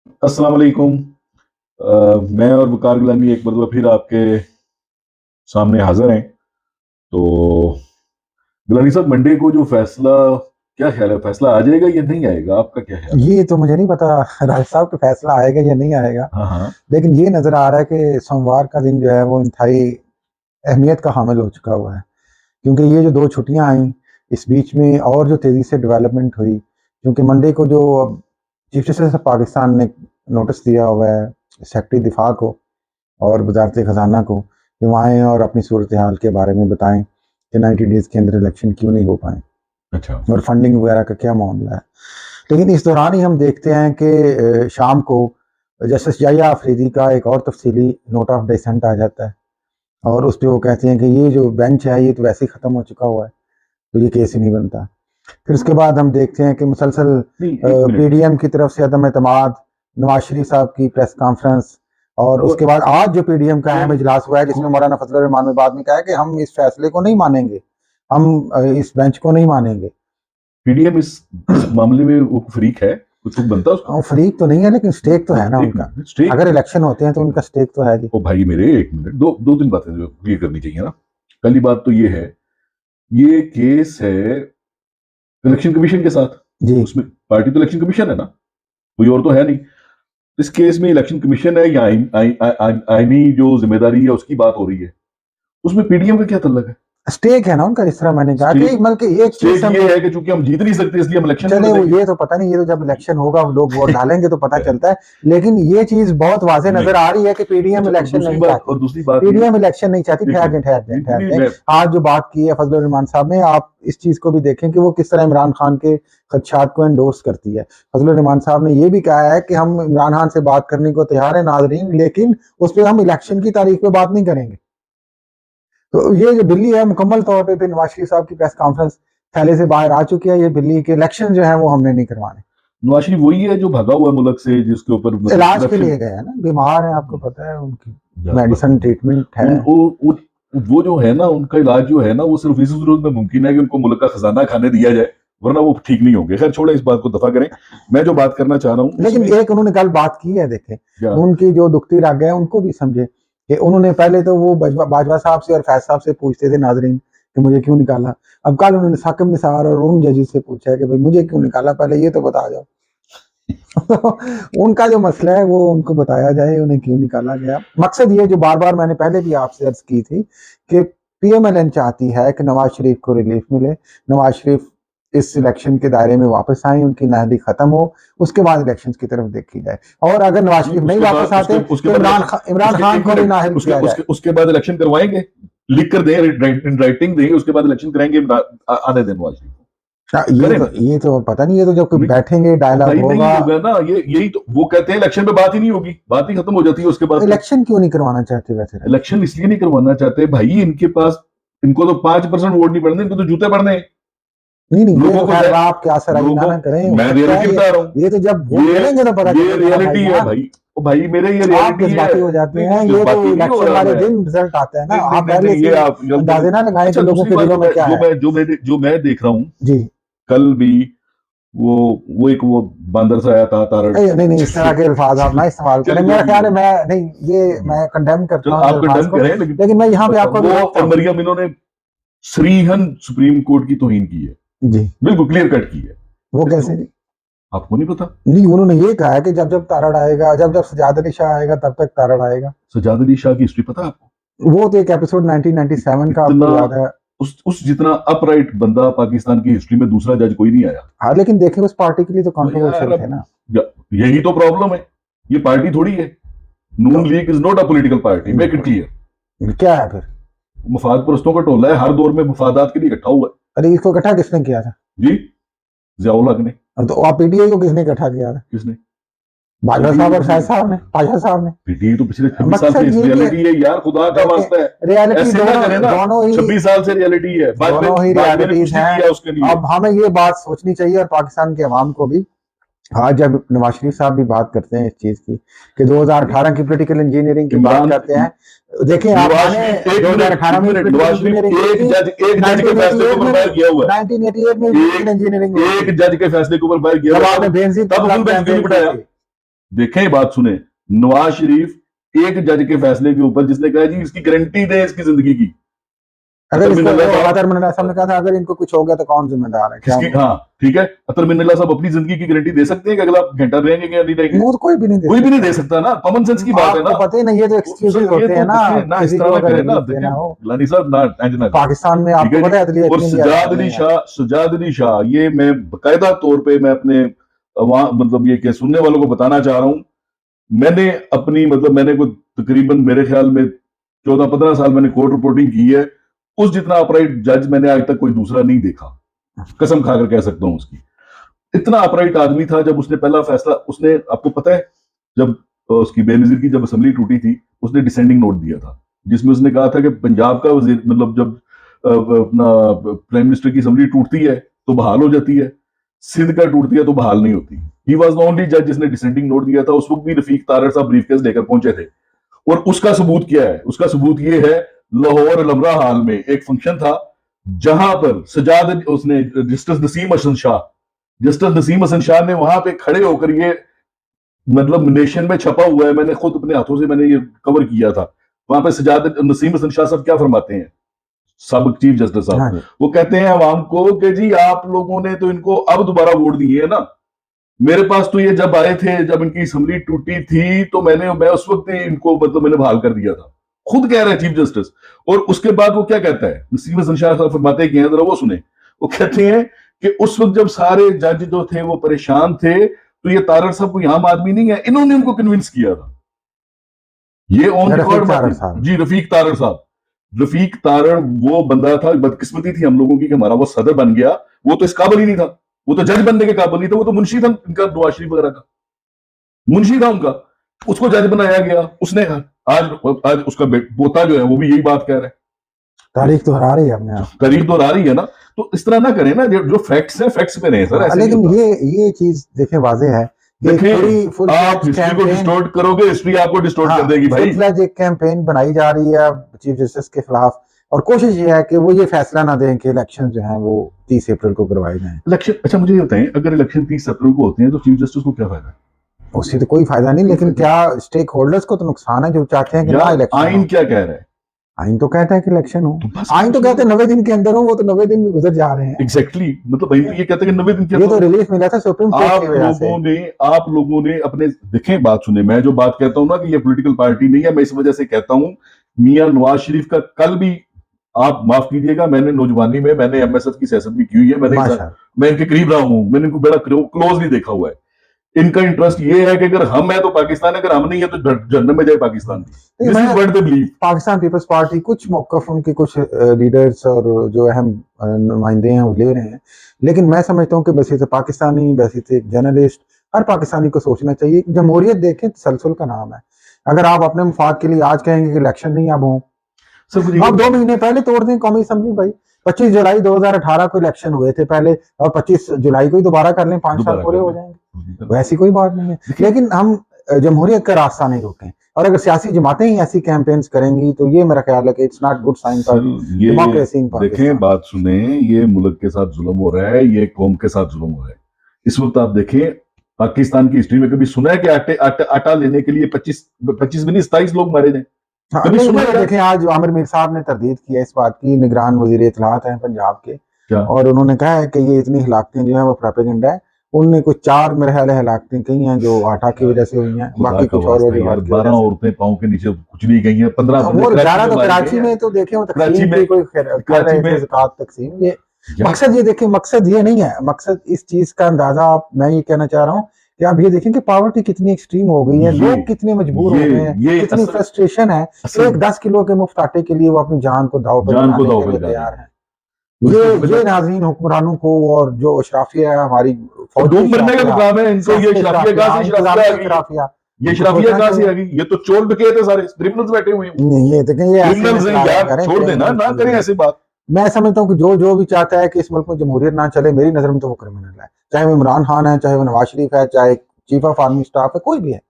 अस्सलाम वालेकुम। मैं और वकार गिलानी एक मरतबा फिर आपके सामने हाजिर हैं। तो गिलानी साहब, मंडे को जो फैसला, क्या ख्याल है, फैसला आ जाएगा या नहीं आएगा? आपका क्या ख्याल है? ये तो मुझे नहीं पता राज साहब का फैसला आएगा या नहीं आएगा। हाँ हाँ। लेकिन ये नजर आ रहा है कि सोमवार का दिन जो है वो इंतहाई अहमियत का हामिल हो चुका हुआ है, क्योंकि ये जो 2 छुट्टियां आई, इस बीच में और जो तेज़ी से डेवलपमेंट हुई, क्योंकि मंडे को जो चीफ जस्टिस ऑफ पाकिस्तान ने नोटिस दिया हुआ है सेक्रेटरी दिफा को और वजारत खजाना को कि वहाँ आएं और अपनी सूरत हाल के बारे में बताएं कि 90 डेज के अंदर इलेक्शन क्यों नहीं हो पाए अच्छा। और फंडिंग वगैरह का क्या मामला है। लेकिन इस दौरान ही हम देखते हैं कि शाम को जस्टिस याह्या अफरीदी का एक और तफसीली नोट ऑफ डिसेंट आ जाता है और उस पर वो कहते हैं कि ये जो बेंच है ये तो वैसे ही ख़त्म हो चुका हुआ है, तो ये केस ही नहीं बनता। फिर उसके बाद हम देखते हैं कि मुसलसल पीडीएम की तरफ से अदम एतमाद, नवाज शरीफ साहब की प्रेस कॉन्फ्रेंस और उसके बाद आज जो पीडीएम का अहम इजलास हुआ है जिसमें मौलाना फजल रहमान ने बाद में कहा है कि हम इस फैसले को नहीं मानेंगे, हम इस बेंच को नहीं मानेंगे। पीडीएम इस मामले में वो फ्रीक है, कुछ बनता है उसका? फ्रीक तो नहीं है, लेकिन स्टेक तो है ना उनका। स्टेक, अगर इलेक्शन होते हैं तो उनका स्टेक तो है जी। ओ भाई मेरे, एक मिनट, दो तीन बातें जो क्लियर करनी चाहिए ना। पहली बात तो ये है, ये केस है इलेक्शन कमीशन के साथ जी। उसमें पार्टी तो इलेक्शन कमीशन है ना, कोई और तो है नहीं। इस केस में इलेक्शन कमीशन है या आईनी जो जिम्मेदारी है उसकी बात हो रही है, उसमें पीडीएम का क्या तल्लक है? स्टेक है ना उनका, जिस तरह मैंने कहा कि मतलब कि एक चीज ये है कि चूंकि हम जीत नहीं सकते इसलिए हम इलेक्शन चले वो, ये तो पता नहीं, ये तो जब इलेक्शन होगा लोग वोट डालेंगे तो पता चलता है। लेकिन ये चीज बहुत वाजे नजर आ रही है कि पीडीएम इलेक्शन नहीं चाहती। और दूसरी बात, पीडीएम इलेक्शन नहीं चाहती। ठहर आज जो बात की है फजल रहमान साहब ने, आप इस चीज को भी देखें कि वो किस तरह इमरान खान के खदशात को एंडोर्स करती है। फजल रहमान साहब ने ये भी कहा है कि हम इमरान खान से बात करने को तैयार है नाजरीन, लेकिन उस पर हम इलेक्शन की तारीख पे बात नहीं करेंगे। तो ये जो बिल्ली है मुकम्मल तौर पे नवाज शरीफ साहब की प्रेस कॉन्फ्रेंस थैले से बाहर आ चुकी है। ये बिल्ली के इलेक्शन जो है वो हमने नहीं करवाने। नवाज शरीफ वही है जो भागा हुआ मुल्क से, जिसके ऊपर इलाज के लिए गया है ना, बीमार है, आपको पता है, उनकी मेडिसिन ट्रीटमेंट है। वो जो है ना, उनका इलाज जो है ना, वो सिर्फ इसी सूरत में मुमकिन है कि उनको मुल्क का खजाना खाने दिया जाए, वरना वो ठीक नहीं होंगे। खैर छोड़े, इस बात को दफा करें। मैं जो बात करना चाह रहा हूँ, लेकिन एक उन्होंने कल बात की है, देखें उनकी जो दुखती रग है उनको भी समझे कि उन्होंने पहले तो वो बाजवा साहब से और फैज साहब से पूछते थे नाजरीन कि मुझे क्यों निकाला। अब कल उन्होंने साकिब निसार और उन जजेस से पूछा है कि भाई मुझे क्यों निकाला, पहले ये तो बता जाओ। उनका जो मसला है वो उनको बताया जाए, उन्हें क्यों निकाला गया। मकसद ये जो बार बार मैंने पहले भी आपसे अर्ज की थी कि पीएमएलएन चाहती है कि नवाज शरीफ को रिलीफ मिले, नवाज शरीफ इस इलेक्शन के दायरे में वापस आए, उनकी नाहली खत्म हो, उसके बाद इलेक्शन की तरफ देखी जाए। और अगर नवाज शरीफ नहीं वापस आते तो इमरान खान को भी नाहल किया जाए। उसके बाद इलेक्शन करवाएंगे, लिख कर दें, इन राइटिंग देंगे, उसके बाद इलेक्शन कराएंगे, आने दें नवाज शरीफ। ये तो पता नहीं, ये तो जब कोई बैठेंगे डायलॉग होगा ना, यही तो वो कहते हैं इलेक्शन पे बात ही नहीं होगी, बात ही खत्म हो जाती है उसके बाद। इलेक्शन क्यों नहीं करवाना चाहते? वैसे इलेक्शन इसलिए नहीं करवाना चाहते भाई, इनके पास, इनको तो 5% वोट नहीं पड़ने, इनको तो जूते पड़ने हैं। नहीं लोगों को आप क्या सराहना ना करें, मैं रियलिटी बता रहा हूँ, ये तो जब वोट मिलेंगे तो पता ये रियलिटी है भाई। ओ भाई मेरे, ये रियलिटी है, हो जाती है। ये तो इलेक्शन वाले दिन रिजल्ट आते हैं ना, आप पहले से अंदाजे ना लगाएं कि लोगों के दिलों में क्या है। जो मैं देख रहा हूँ जी, कल भी वो एक बंदर सा आया था तारा। नहीं इस तरह के अल्फाज आप ना इस्तेमाल करें, मेरा ख्याल है। मैं नहीं, ये मैं कंडेम करता हूं, आप कंडेम करें, लेकिन मैं यहाँ पे आपको मरियम इन्होंने सरीहन सुप्रीम कोर्ट की तौहीन की है जी, बिल्कुल क्लियर कट की है। वो कैसे? आपको नहीं पता? नहीं, उन्होंने ये कहा है कि जब जब तारड़ आएगा, जब जब सजाद अली शाह आएगा तब तक तारड़ आएगा। सजाद अली शाह की हिस्ट्री पता है आपको? वो तो एक एपिसोड 1997 का आपको याद है। उस जितना अपराइट बंदा पाकिस्तान की हिस्ट्री में दूसरा जज कोई नहीं आया। हाँ, लेकिन देखें उस पार्टी के लिए तो कंट्रोवर्शियल थे ना। यही तो प्रॉब्लम है, ये पार्टी थोड़ी है। Noon League is not a political party, make it clear. क्या है फिर? मफाद परस्तों का टोला है, हर दौर में मफादात के लिए इकट्ठा हुआ है। अरे इसको इकट्ठा किसने किया था जी? जियाउल हक ने। तो आप पीटीआई को किसने इकट्ठा किया था? किसने? बाजवा साहब और शाह साहब ने, पाशा साहब ने। पीटीआई तो पिछले 26 साल से रियलिटी है यार, खुदा का वास्ता है। रियलिटी दोनों ही 26 साल से रियलिटी है, दोनों ही रियलिटीज हैं। अब हमें ये बात सोचनी चाहिए और पाकिस्तान के अवाम को भी। आज जब नवाज शरीफ साहब भी बात करते हैं इस चीज की कि 2018 की पॉलिटिकल इंजीनियरिंग की बात करते हैं, देखें आपने 2018 में एक जज के फैसले को फायर किया हुआ है, 1988 में इंजीनियरिंग एक जज के फैसले के ऊपर फायर किया हुआ है, आपने बेनजीर तब फुल बेंच क्यों बिठाया? देखें ये बात सुने, नवाज शरीफ एक जज के फैसले के ऊपर जिसने कहा जी इसकी गारंटी दे इसकी जिंदगी की, अगर अतर इसको मिनल्ला साहब अतर मिनल्ला साहब ने कहा था अगर इनको कुछ हो गया तो कौन जिम्मेदार है, क्या किसकी, हाँ ठीक है, अतर मिनल्ला साहब अपनी जिंदगी की गारंटी दे सकते हैं कि अगला घंटा रहेंगे या नहीं रहेंगे? वो तो कोई भी नहीं दे कोई भी नहीं सकता। दे सकता ना, कॉमन सेंस की बात है आपको ना। पता ही नहीं, ये तो एक्सक्यूजेज ये होते तो हैं ना, देखें ना, इस किसी तरह को ना अगर करें ना, रिलीफ देना देखें हो। गिलानी साहब ना इंज ना करें, पाकिस्तान में ठीक आपको है पता है जी। अदलिया और इतनी भी सजाद आसान अली नहीं है। शाह, सजाद अली शाह, ये मैं बाकायदा तौर पे मैं अपने वहां मतलब ये क्या सुनने वालों को बताना चाह रहा हूं, मैंने अपनी मतलब मैंने कोई तकरीबन मेरे ख्याल में 14-15 साल मैंने कोर्ट रिपोर्टिंग की है, उस जितना अपराइट जज मैंने आज तक कोई दूसरा नहीं देखा, कसम खाकर कह सकता हूं उसकी। इतना अपराइट आदमी था, जब उसने पहला फैसला, उसने आपको पता है जब उसकी बेनजीर की जब असेंबली टूटी थी, उसने डिसेंडिंग नोट दिया था जिसमें उसने कहा था कि पंजाब का वजीर मतलब जब अपना प्राइम मिनिस्टर की असेंबली टूटती है तो बहाल हो जाती है, सिंध का टूटती है तो बहाल नहीं होती। ही वॉज द ओनली जज जिसने डिसेंडिंग नोट दिया था। उस वक्त भी रफीक तारड़ साहब ब्रीफकेस लेकर पहुंचे थे, और उसका सबूत क्या है? उसका सबूत ये है, लाहौर लमरा हाल में एक फंक्शन था जहां पर सजाद उसने जस्टिस नसीम हसन शाह, जस्टिस नसीम हसन शाह ने वहां पे खड़े होकर ये मतलब नेशन में छपा हुआ है, मैंने खुद अपने हाथों से मैंने ये कवर किया था, वहां पे सजाद नसीम हसन शाह साहब क्या फरमाते हैं, सबक चीफ जस्टिस हाँ साहब, जी। वो कहते हैं अवाम को कि जी आप लोगों ने तो इनको अब दोबारा वोट दिए है ना, मेरे पास तो ये जब आए थे, जब इनकी असेंबली टूटी थी तो मैं उस वक्त ही इनको मतलब मैंने बहाल कर दिया था, खुद कह रहे हैं चीफ जस्टिस। और उसके बाद वो क्या कहता है, नसीम हसन शाह साहब फरमाते हैं, जरा वो सुने, वो कहते हैं कि उस वक्त जब सारे जज जो थे वो परेशान थे, तो ये तारड़ साहब कोई आम आदमी नहीं है, इन्होंने उनको कन्विंस किया था। ये ऑन रफीक रिकॉर्ड तारड़ साहब। जी, रफीक तारड़ साहब। रफीक तारड़ वो बंदा था, बदकिस्मती थी हम लोगों की कि हमारा वो सदर बन गया, वो तो इस काबिल ही नहीं था, वो तो जज बनने के काबिल नहीं था, वो तो मुंशी था इनका नवाज शरीफ वगैरह का, मुंशी था उनका, उसको जज बनाया गया। उसने आज आज उसका पोता जो है वो भी यही बात कह रहा है, तारीख तो हरा रही है अपने आप। करीब तो आ रही है ना। तो इस तरह ना करें ना, जो फैक्ट्स हैं फैक्ट्स पे रहें सर, ऐसे नहीं लेकिन होता। ये चीज देखें वाज़ेह है कि देखिए पूरी फुल आप हिस्ट्री को डिस्टोर्ट करोगे, हिस्ट्री आपको डिस्टोर्ट कर देगी भाई। फ्लैज एक कैंपेन बनाई जा रही है चीफ जस्टिस के खिलाफ, और कोशिश ये है कि वो ये फैसला ना दें कि इलेक्शन जो है वो 30 अप्रैल को करवाए जाएं। इलेक्शन, अच्छा मुझे ये बताएं, अगर इलेक्शन 30 अप्रैल को होते हैं तो चीफ जस्टिस को क्या फायदा है? उससे तो कोई फायदा नहीं, लेकिन क्या स्टेक होल्डर्स को तो नुकसान है जो चाहते हैं कि ना यार इलेक्शन आइन हो। क्या कह रहा है? आइन तो कहता है कि इलेक्शन हो, तो बस आइन तो कहते हैं 90 दिन के अंदर हो, वो तो 90 दिन भी गुजर जा रहे हैं। एग्जैक्टली मतलब भाई ये कहते हैं कि 90 दिन के ये तो अंदर। रिलीफ मिला था सुप्रीम कोर्ट आप की वजह से। लोगों ने अपने देखें, बात सुने, मैं जो बात कहता हूं ना कि ये पॉलिटिकल पार्टी नहीं है, मैं इस वजह से कहता हूं, मियां नवाज शरीफ का कल भी, आप माफ कीजिएगा, मैंने नौजवानी में मैंने एमएसएफ की सियासत भी की हुई है, मैं इनके करीब रहा हूं, मैंने इनको बड़ा क्लोजली देखा हुआ है। इनका इंटरेस्ट ये है कि अगर हम है तो पाकिस्तान है, अगर हम नहीं है तो जन्नत में जाए Pakistan. This is what they believe. Pakistan Peoples Party कुछ मौकफ उनके कुछ लीडर्स और जो अहम नुमाइंदे हैं वो ले रहे हैं, लेकिन मैं समझता हूँ कि बस से पाकिस्तानी, बस से जर्नलिस्ट, हर पाकिस्तानी को सोचना चाहिए। जमहूरियत देखें, तसलसल का नाम है। अगर आप अपने मुफाद के लिए आज कहेंगे कि इलेक्शन नहीं अब हो, आप 2 महीने पहले तोड़ दें कौमी असम्बली भाई। 25 जुलाई 2018 को इलेक्शन हुए थे पहले, और 25 जुलाई को ही दोबारा कर लें, 5 साल पूरे हो जाएंगे, वैसी कोई बात नहीं है। लेकिन हम जमहूरियत का रास्ता नहीं रोकें, और अगर सियासी जमातें ही ऐसी कैंपेन्स करेंगी तो ये मेरा ख्याल है कि it's not good sign for democracy in Pakistan. देखें, बात सुने, ये मुल्क के साथ जुल्म हो रहा है, ये कौम के साथ जुल्म हो रहा है। इस वक्त आप देखें, पाकिस्तान की हिस्ट्री में कभी सुना है कि आटा लेने के लिए 25 भी नहीं 27 लोग मारे जाए? कभी सुना है? देखें, आज आमिर मीर साहब ने तरदीद की है इस बात की, निगरान वजीर इत्तलात हैं पंजाब के, क्या? और उन्होंने कहा है कि ये इतनी हिलाकतें जो है वो प्रोपेगेंडा है। उनने कुछ 4 मेरे ख्याल है हिलाकतें कही हैं जो आटा की वजह से हुई हैं, बाकी कुछ और वजह। 12 औरतें पांव के नीचे कुछ नहीं गई हैं, 15 वो 11 तो कराची में तो देखे, तकसीम की कोई कर रहे थे ज़कात तकसीम। ये मकसद, ये देखें, मकसद ये नहीं है, मकसद इस चीज का अंदाजा आप, मैं ये कहना चाह रहा हूँ कि आप ये देखें कि पावर्टी कितनी एक्सट्रीम हो गई है, लोग कितने मजबूर हो गए हैं, कितनी फ्रस्ट्रेशन है। एक 10 किलो के मुफ्त आटे के लिए वो अपनी जान को दाव पर तैयार है। ये नाज़रीन हुक्मरानों को और जो अशराफिया है हमारी फौज मरने का तो काम है इनको, ये शराफिया ये शराफिया कहां से आ गई? ये तो चोर डकैत है, सारे क्रिमिनल्स बैठे हुए हैं। नहीं, ये देखें, ये क्रिमिनल्स हैं यार, छोड़ देना, ना करें ऐसी बात। मैं समझता हूँ कि जो भी चाहता है कि इस मुल्क में जमहूरियत ना चले, मेरी नजर में तो वो क्रिमिनल है, चाहे वो इमरान खान है, चाहे वो नवाज शरीफ है, चाहे चीफ ऑफ आर्मी स्टाफ है, कोई भी है।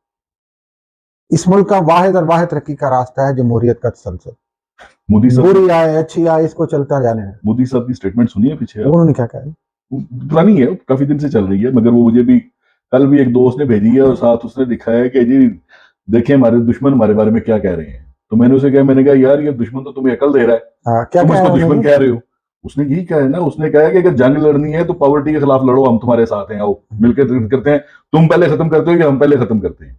इस मुल्क का वाहिद और वाहिद तरक्की का रास्ता है जमहूरियत का तसलसल। मोदी साहब, बुरी आए अच्छी आए, इसको चलता जाने हैं। मोदी साहब की स्टेटमेंट सुनिए पीछे, उन्होंने क्या कहा? पुरानी है, काफी दिन से चल रही है, मगर वो मुझे भी कल भी एक दोस्त ने भेजी है और साथ उसने लिखा है कि जी देखिए हमारे दुश्मन हमारे बारे में क्या कह रहे हैं। तो मैंने उसे कहा, मैंने कहा यार ये दुश्मन तो तुम्हें अकल दे रहा है, हाँ, क्या तुम क्या इसको है दुश्मन कह रहे हो। उसने यही कहा है ना, उसने कहा है कि अगर जंग लड़नी है तो पॉवर्टी के खिलाफ लड़ो, हम तुम्हारे साथ हैं, आओ मिलकर करते हैं। तुम पहले खत्म करते हो या हम पहले खत्म करते हैं?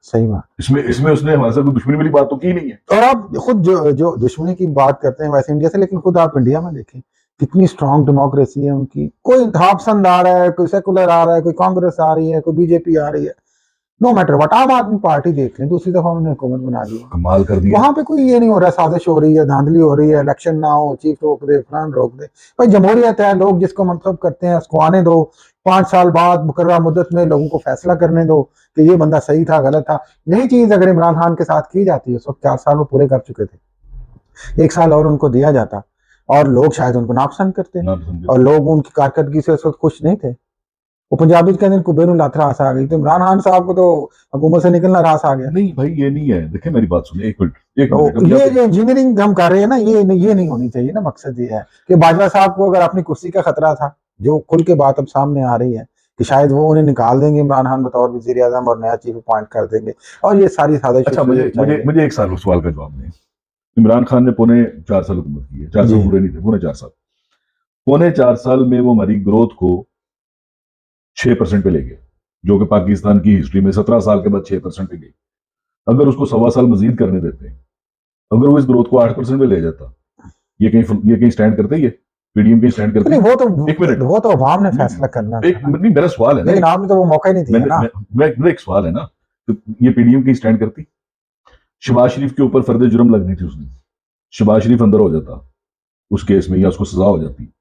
सही बात। इसमें इसमें उसने हमारे साथ दुश्मनी वाली बात तो की नहीं है। और आप खुद जो दुश्मनी की बात करते हैं वैसे इंडिया से, लेकिन खुद आप इंडिया में देखें कितनी स्ट्रांग डेमोक्रेसी है उनकी। कोई पसंद आ रहा है, कोई सेकुलर आ रहा है, कोई कांग्रेस आ रही है, कोई बीजेपी आ रही है, नो मैटर व्हाट, आम आदमी पार्टी देख लें, दूसरी दफा उन्होंने हुकूमत बना दी, कमाल कर दिया। वहां पे कोई ये नहीं हो रहा साजिश हो रही है, धांधली हो रही है, इलेक्शन ना हो, चीफ रोक दे, फलान रोक दे। भाई जमहूरियत है, लोग जिसको मंतखब करते हैं उसको आने दो, 5 साल बाद मुकर्रर मुद्दत में लोगों को फैसला करने दो कि ये बंदा सही था गलत था। यही चीज अगर इमरान खान के साथ की जाती है, उस वक्त 4 साल वो पूरे कर चुके थे, 1 साल और उनको दिया जाता और लोग शायद उनको नापसंद करते, और लोग उनकी कारकर्दगी से उस वक्त खुश नहीं थे। वो पंजाबी के दिन कुबेर लात रास आ गई, तो इमरान खान साहब को तो हुकूमत से निकलना रास आ गया। नहीं भाई ये नहीं है, देखिए मेरी बात सुनिए एक मिनट। तो ये जो इंजीनियरिंग हम कर रहे हैं ना, ये नहीं होनी चाहिए ना। मकसद ये है कि बाजवा साहब को अगर अपनी कुर्सी का खतरा था, जो खुल के बात अब सामने आ रही है कि शायद वो उन्हें निकाल देंगे इमरान खान बतौर वजीर आजम और नया चीफ अपॉइंट कर देंगे, और ये सारी साजिश। अच्छा मुझे एक साल सवाल का जवाब दें। इमरान खान ने पौने 4 साल हुकूमत की है, 4 साल पूरे नहीं थे, पौने 4 साल। पौने 4 साल में वो हमारी ग्रोथ को 6% पे ले गए, जो कि पाकिस्तान की हिस्ट्री में 17 साल के बाद 6% पे गई। अगर उसको 1.25 साल मजीद करने देते, अगर वो इस ग्रोथ को 8% पे ले जाता, ये कहीं स्टैंड करते ही है? पीडीएम कहीं स्टैंड करते? वो तो अवाम ने फैसला करना था। नहीं मेरा सवाल है ना, लेकिन आपने तो वो मौका ही नहीं दिया ना। मेरा एक सवाल है ना, तो ये पीडीएम कहीं स्टैंड करती? शहबाज शरीफ के ऊपर फर्द जुर्म लगनी थी, उसने शहबाज शरीफ अंदर हो जाता उस केस में, या उसको सजा हो जाती।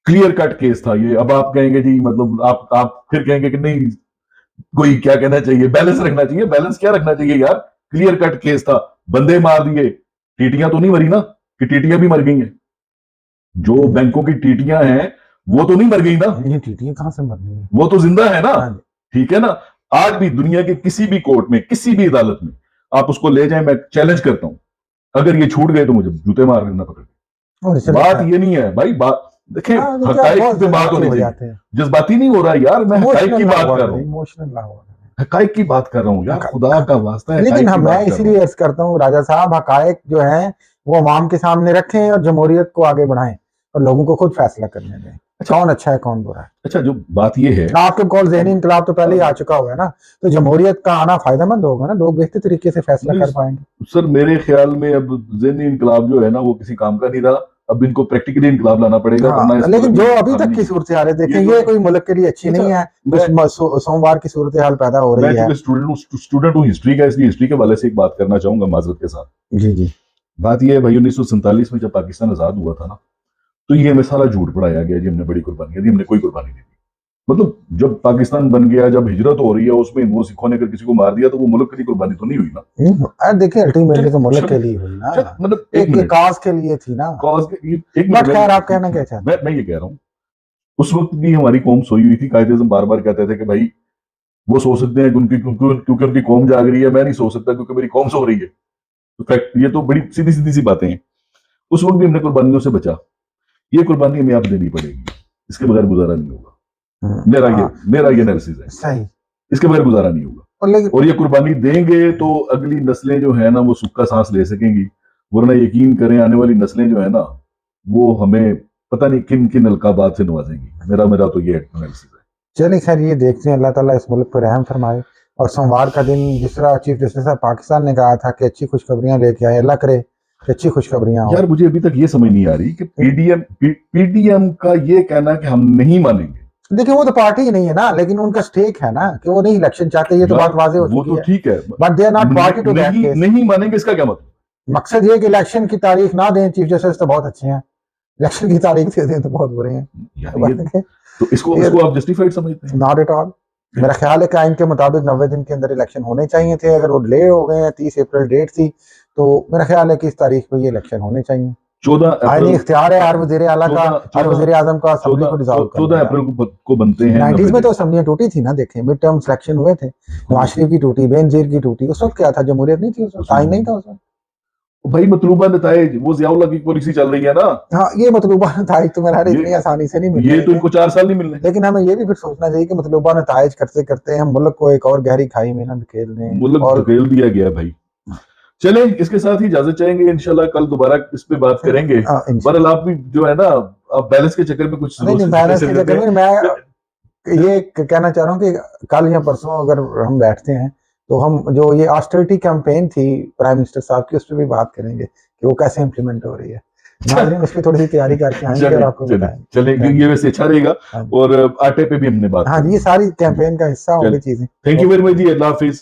क्लियर कट केस था ये। अब आप कहेंगे जी, मतलब आप फिर कहेंगे कि नहीं, कोई क्या कहना चाहिए, बैलेंस रखना चाहिए। बैलेंस क्या रखना चाहिए यार? क्लियर कट केस था, बंदे मार दिए, टीटियां तो नहीं मरी ना, कि टीटियां भी मर गई हैं? जो बैंकों की टीटियां हैं वो तो नहीं मर गई ना? टीटियां कहां से मर गई? वो तो जिंदा है ना, ठीक है ना। आज भी दुनिया के किसी भी कोर्ट में, किसी भी अदालत में आप उसको ले जाएं, मैं चैलेंज करता हूं, अगर ये छूट गए तो मुझे जूते मार लेना पकड़ के। बात ये नहीं है भाई, बात देखिए हकाइक पे बात होनी चाहिए, जज्बाती नहीं हो रहा यार, मैं हकाइक की बात कर रहा हूँ, हकाइक की बात कर रहा हूँ यार, खुदा का वास्ता है। लेकिन मैं इसलिए अर्ज करता हूँ राजा साहब, हकाइक जो है वो अवाम के सामने रखें और जमहूरियत को आगे बढ़ाएं और लोगों को खुद फैसला करने दें। कौन अच्छा है कौन बुरा है। अच्छा जो बात ये है, आपके कॉल ज़हनी इनकलाब तो पहले ही आ चुका हुआ है ना, तो जमहूरियत का आना फायदेमंद होगा ना, लोग बेहतर तरीके से फैसला कर पाएंगे। सर मेरे ख्याल में अब ज़हनी इनकलाब जो है ना वो किसी काम का नहीं रहा, अब इनको प्रैक्टिकली इनकलाब लाना पड़ेगा। लेकिन जो अभी तक की सूरत हाल देखें, ये कोई मुल्क के लिए अच्छी नहीं है। सोमवार की सूरत हाल पैदा हो रही है। स्टूडेंट हूँ हिस्ट्री का, इसलिए हिस्ट्री के वाले से एक बात करना चाहूंगा माजरत के साथ। जी बात यह है भाई, 1947 में जब पाकिस्तान आजाद हुआ था ना, तो ये हमें सारा झूठ पढ़ाया गया जी हमने बड़ी कुर्बानी दी, हमने कोई कुर्बानी नहीं दी। मतलब जब पाकिस्तान बन गया, जब हिजरत हो रही है, उसमें हिंदुओं सिखों ने अगर किसी को मार दिया तो वो मुल्क की कुर्बानी तो नहीं हुई ना। देखिए अल्टीमेटली तो मुल्क के लिए हुई ना, मतलब एक काज के लिए थी ना। खैर आप कहना क्या चाहते हैं? मैं ये कह रहा हूँ, उस वक्त भी हमारी कौम सोई हुई थी। कायदे आज़म बार बार कहते थे कि भाई वो सो सकते हैं क्योंकि उनकी कौम जाग रही है, मैं नहीं सो सकता क्योंकि मेरी कौम सो रही है। तो फैक्ट ये तो बड़ी सीधी सीधी सी बातें हैं। उस वक्त भी हमने कुर्बानियों से बचा, ये कुर्बानी हमें अब देनी पड़ेगी, इसके बगैर गुजारा नहीं होगा। मेरा ये एनालिसिस है, सही, इसके बगैर गुजारा नहीं होगा। और ये कुर्बानी देंगे तो अगली नस्लें जो है ना वो सुक्का सांस ले सकेंगी, वरना यकीन करें आने वाली नस्लें जो है ना वो हमें पता नहीं किन किन अलकाबात से नवाजेंगी। मेरा तो ये एनालिसिस है। चलिए खैर ये देखते हैं, अल्लाह ताला इस मुल्क पर रहम फरमाए। और सोमवार का दिन जिस तरह चीफ जस्टिस ऑफ पाकिस्तान ने कहा था कि अच्छी खुशखबरियां लेके आए, अल्लाह करे कि अच्छी खुशखबरियां हो। यार मुझे अभी तक ये समझ नहीं आ रही कि पीडीएम का ये कहना कि हम नहीं मानेंगे। देखिए वो तो पार्टी ही नहीं है ना, लेकिन उनका स्टेक है ना कि वो नहीं इलेक्शन चाहते, ये तो बात वाज़ेह हो चुकी है। वो तो ठीक है, but they are not party to that case. नहीं मानेंगे इसका क्या मतलब? मकसद ये कि इलेक्शन की तारीख ना दें। चीफ जस्टिस तो बहुत अच्छे हैं, इलेक्शन की तारीख दे दें तो बहुत बुरे हैं। तो इसको आप जस्टिफाइड समझते हैं? Not at all. मेरा ख्याल है कि आइन के मुताबिक 90 दिन के अंदर इलेक्शन होने चाहिए थे। अगर वो डिले हो गए हैं, 30 अप्रैल डेट थी, तो मेरा ख्याल है कि इस तारीख पे ये इलेक्शन होने चाहिए। 14 आईनी इख्तियार है हर वज़ीर आला का, हर वज़ीर आज़म का असेंबली को डिसॉल्व करना। 14 अप्रैल को बनते हैं। 90s में तो असेंबलियां टूटी थी ना, देखें मिड टर्म सिलेक्शन हुए थे, नवाज शरीफ की टूटी, बेनजीर की टूटी। उस वक्त क्या था, जमहूरियत नहीं थी उस वक्त, आइन नहीं था उस वक्त। भाई मतलूबा नताइज वो ज़ियाउल्लाह की पॉलिसी चल रही है ना, हाँ, ये मतलूबा नताइज तो मेरा इतनी आसानी से नहीं ये मिलेंगे, तो इनको 4 साल नहीं मिलने। लेकिन हमें ये भी फिर सोचना चाहिए कि मतलूबा नताइज करते करते हम मुल्क को एक और गहरी खाई में ना धकेल दें। मुल्क और धकेल दिया गया भाई। चले इसके साथ ही इजाजत चाहेंगे, इंशाल्लाह कल दोबारा इस पे बात करेंगे। बहरहाल आप भी जो है ना, आप बैलेंस के चक्कर में कुछ नहीं, बैलेंस के चक्कर में मैं ये कहना चाह रहा हूँ कि कल या परसों अगर हम बैठते हैं तो हम जो ये ऑस्टेरिटी कैंपेन थी प्राइम मिनिस्टर साहब की, उस पर भी बात करेंगे कि वो कैसे इम्प्लीमेंट हो रही है। नाज़रीन उस पर थोड़ी सी तैयारी करके आएंगे और आपको बताएंगे। चलेंगे, ये वैसे अच्छा रहेगा। और आटे पे भी हमने बात, हाँ, ये सारी कैंपेन का हिस्सा होंगी चीजें। थैंक यू वेरी मच जी, अल्लाह हाफिज।